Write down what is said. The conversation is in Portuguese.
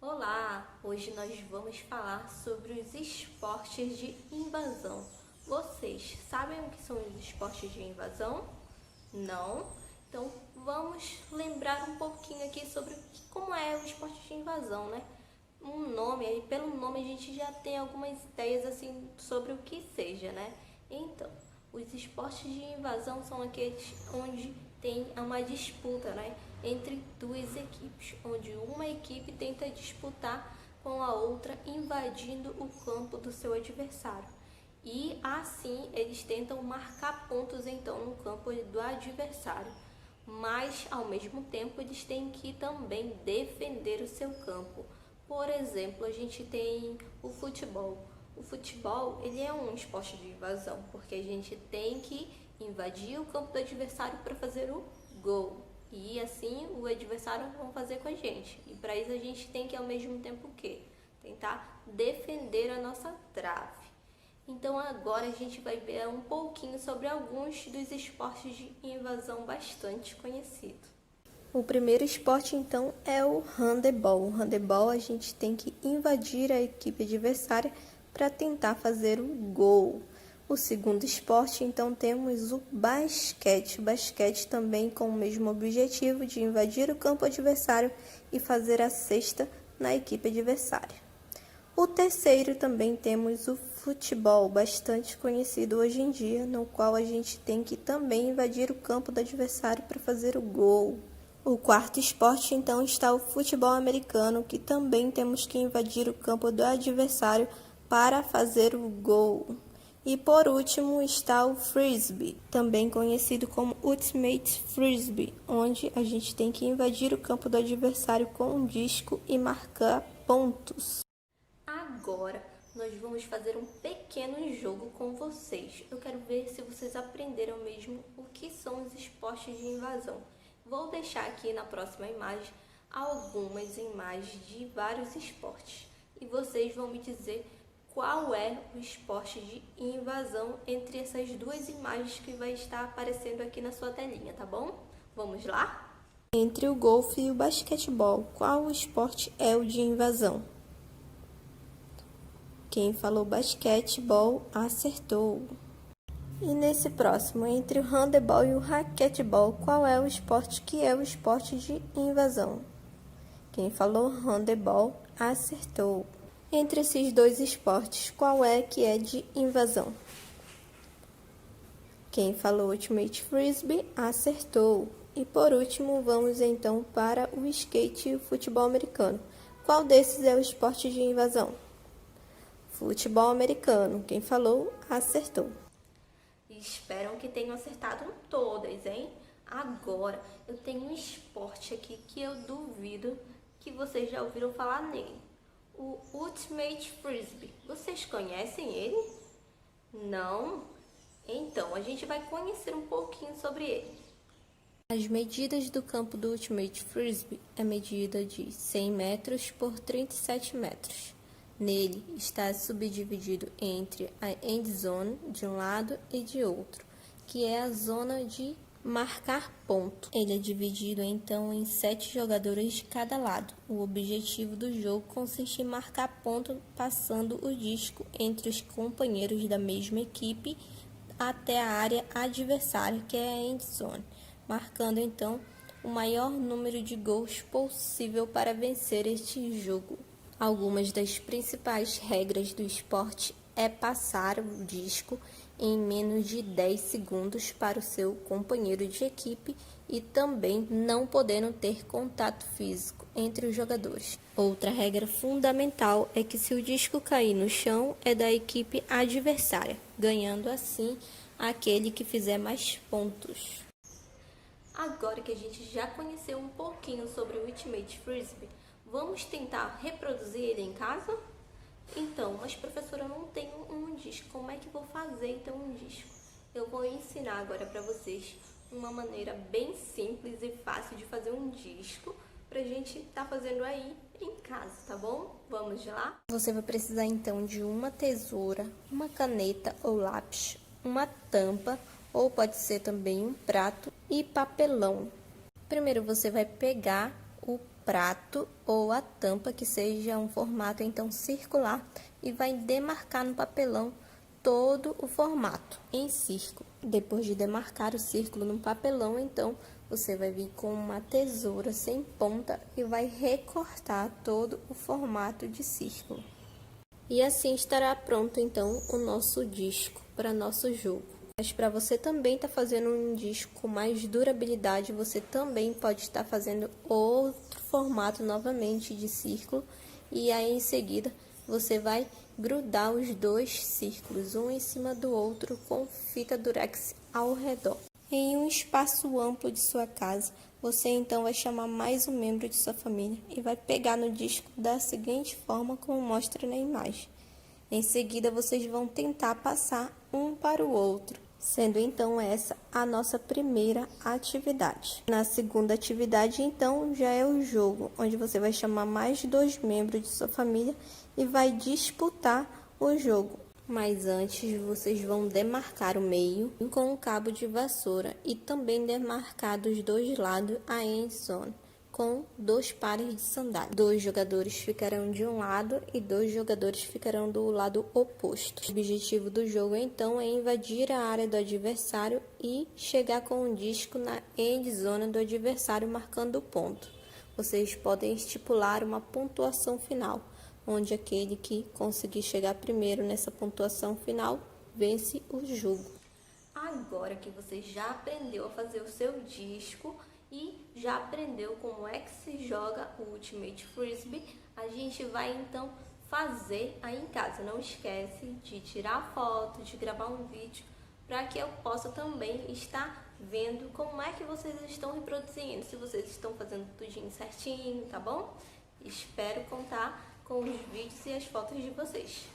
Olá! Hoje nós vamos falar sobre os esportes de invasão. Vocês sabem o que são os esportes de invasão? Não? Então vamos lembrar um pouquinho aqui sobre como é o esporte de invasão, né? Pelo nome a gente já tem algumas ideias assim sobre o que seja, né? Então, os esportes de invasão são aqueles onde tem uma disputa, né, entre duas equipes, onde uma equipe tenta disputar com a outra invadindo o campo do seu adversário. E assim eles tentam marcar pontos então no campo do adversário, mas ao mesmo tempo eles têm que também defender o seu campo. Por exemplo, a gente tem o futebol. O futebol, ele é um esporte de invasão, porque a gente tem que invadir o campo do adversário para fazer o gol. E assim o adversário vai fazer com a gente. E para isso a gente tem que ao mesmo tempo o quê? Tentar defender a nossa trave. Então agora a gente vai ver um pouquinho sobre alguns dos esportes de invasão bastante conhecidos. O primeiro esporte, então, é o handebol. O handebol, a gente tem que invadir a equipe adversária para tentar fazer o gol. O segundo esporte, então, temos o basquete. O basquete também com o mesmo objetivo de invadir o campo adversário e fazer a cesta na equipe adversária. O terceiro também temos o futebol, bastante conhecido hoje em dia, no qual a gente tem que também invadir o campo do adversário para fazer o gol. O quarto esporte, então, está o futebol americano, que também temos que invadir o campo do adversário para fazer o gol. E por último está o frisbee, também conhecido como ultimate frisbee, onde a gente tem que invadir o campo do adversário com um disco e marcar pontos. Agora nós vamos fazer um pequeno jogo com vocês. Eu quero ver se vocês aprenderam mesmo o que são os esportes de invasão. Vou deixar aqui na próxima imagem algumas imagens de vários esportes e vocês vão me dizer qual é o esporte de invasão entre essas duas imagens que vai estar aparecendo aqui na sua telinha, tá bom? Vamos lá? Entre o golfe e o basquetebol, qual o esporte é o de invasão? Quem falou basquetebol acertou. E nesse próximo, entre o handebol e o raquetebol, qual é o esporte que é o esporte de invasão? Quem falou handebol acertou. Entre esses dois esportes, qual é que é de invasão? Quem falou ultimate frisbee acertou. E por último, vamos então para o skate e o futebol americano. Qual desses é o esporte de invasão? Futebol americano. Quem falou acertou. Espero que tenham acertado todas, hein? Agora, eu tenho um esporte aqui que eu duvido que vocês já ouviram falar nele. O Ultimate Frisbee. Vocês conhecem ele? Não? Então, a gente vai conhecer um pouquinho sobre ele. As medidas do campo do Ultimate Frisbee é medida de 100 metros por 37 metros. Nele está subdividido entre a end zone de um lado e de outro, que é a zona de marcar ponto. Ele é dividido então em 7 jogadores de cada lado. O objetivo do jogo consiste em marcar ponto passando o disco entre os companheiros da mesma equipe até a área adversária, que é a end zone, marcando então o maior número de gols possível para vencer este jogo. Algumas das principais regras do esporte é passar o disco em menos de 10 segundos para o seu companheiro de equipe e também não podendo ter contato físico entre os jogadores. Outra regra fundamental é que se o disco cair no chão é da equipe adversária, ganhando assim aquele que fizer mais pontos. Agora que a gente já conheceu um pouquinho sobre o Ultimate Frisbee, vamos tentar reproduzir ele em casa? Então, mas professora, eu não tenho um disco. Como é que vou fazer então um disco? Eu vou ensinar agora para vocês uma maneira bem simples e fácil de fazer um disco pra gente tá fazendo aí em casa, tá bom? Vamos lá? Você vai precisar então de uma tesoura, uma caneta ou lápis, uma tampa ou pode ser também um prato e papelão. Primeiro você vai pegar o prato ou a tampa que seja um formato então circular e vai demarcar no papelão todo o formato em círculo. Depois de demarcar o círculo no papelão, então você vai vir com uma tesoura sem ponta e vai recortar todo o formato de círculo. E assim estará pronto então o nosso disco para nosso jogo. Mas para você também estar fazendo um disco com mais durabilidade, você também pode estar fazendo outro formato novamente de círculo. E aí em seguida você vai grudar os dois círculos, um em cima do outro, com fita durex ao redor. Em um espaço amplo de sua casa, você então vai chamar mais um membro de sua família e vai pegar no disco da seguinte forma como mostra na imagem. Em seguida, vocês vão tentar passar um para o outro, sendo então essa a nossa primeira atividade. Na segunda atividade, então, já é o jogo, onde você vai chamar mais 2 membros de sua família e vai disputar o jogo. Mas antes, vocês vão demarcar o meio com um cabo de vassoura e também demarcar dos 2 lados a end zone com 2 pares de sandálias. 2 jogadores ficarão de um lado e 2 jogadores ficarão do lado oposto. O objetivo do jogo, então, é invadir a área do adversário e chegar com um disco na end zone do adversário, marcando o ponto. Vocês podem estipular uma pontuação final, onde aquele que conseguir chegar primeiro nessa pontuação final vence o jogo. Agora que você já aprendeu a fazer o seu disco e já aprendeu como é que se joga o Ultimate Frisbee, a gente vai então fazer aí em casa. Não esquece de tirar foto, de gravar um vídeo, para que eu possa também estar vendo como é que vocês estão reproduzindo, se vocês estão fazendo tudinho certinho, tá bom? Espero contar com os vídeos e as fotos de vocês.